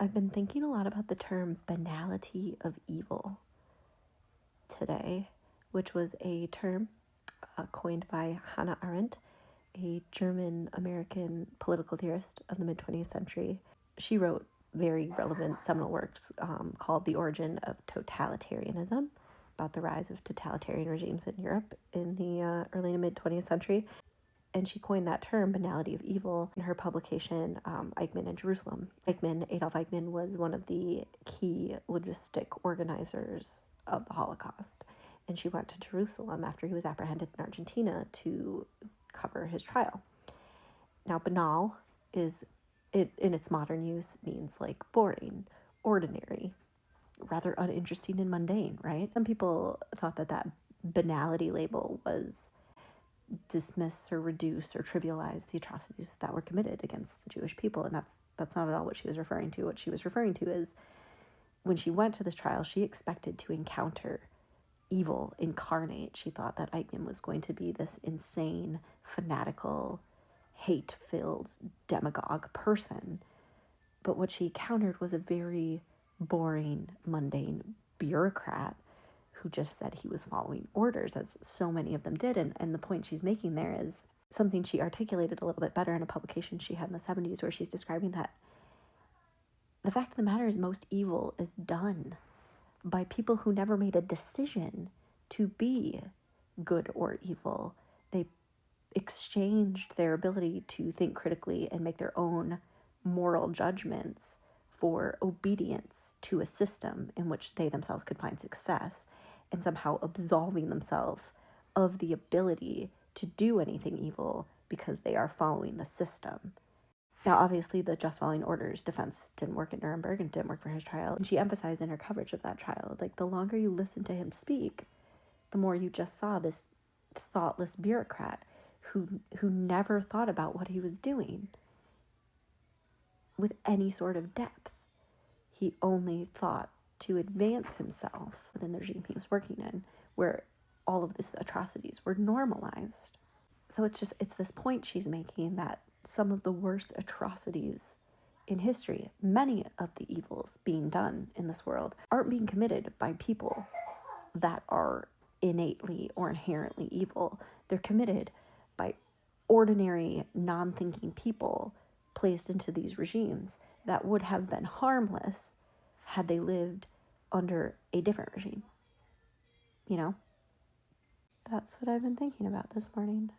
I've been thinking a lot about the term banality of evil today, which was a term coined by Hannah Arendt, a German-American political theorist of the mid-20th century. She wrote very relevant seminal works called The Origin of Totalitarianism, about the rise of totalitarian regimes in Europe in the early to mid-20th century. And she coined that term, banality of evil, in her publication, Eichmann in Jerusalem. Adolf Eichmann, was one of the key logistic organizers of the Holocaust. And she went to Jerusalem after he was apprehended in Argentina to cover his trial. Now, banal is, in its modern use, means like boring, ordinary, rather uninteresting and mundane, right? Some people thought that banality label was dismiss or reduce or trivialize the atrocities that were committed against the Jewish people. And that's not at all what she was referring to. What she was referring to is when she went to this trial, she expected to encounter evil incarnate. She thought that Eichmann was going to be this insane, fanatical, hate-filled demagogue person. But what she encountered was a very boring, mundane bureaucrat who just said he was following orders, as so many of them did. And the point she's making there is something she articulated a little bit better in a publication she had in the 70s, where she's describing that the fact of the matter is most evil is done by people who never made a decision to be good or evil. They exchanged their ability to think critically and make their own moral judgments for obedience to a system in which they themselves could find success, and somehow absolving themselves of the ability to do anything evil because they are following the system. Now, obviously, the just following orders defense didn't work at Nuremberg and didn't work for his trial. And she emphasized in her coverage of that trial, like, the longer you listen to him speak, the more you just saw this thoughtless bureaucrat who never thought about what he was doing with any sort of depth. He only thought to advance himself within the regime he was working in, where all of these atrocities were normalized. So it's this point she's making that some of the worst atrocities in history, many of the evils being done in this world, aren't being committed by people that are innately or inherently evil. They're committed by ordinary, non-thinking people placed into these regimes that would have been harmless had they lived under a different regime. You know? That's what I've been thinking about this morning.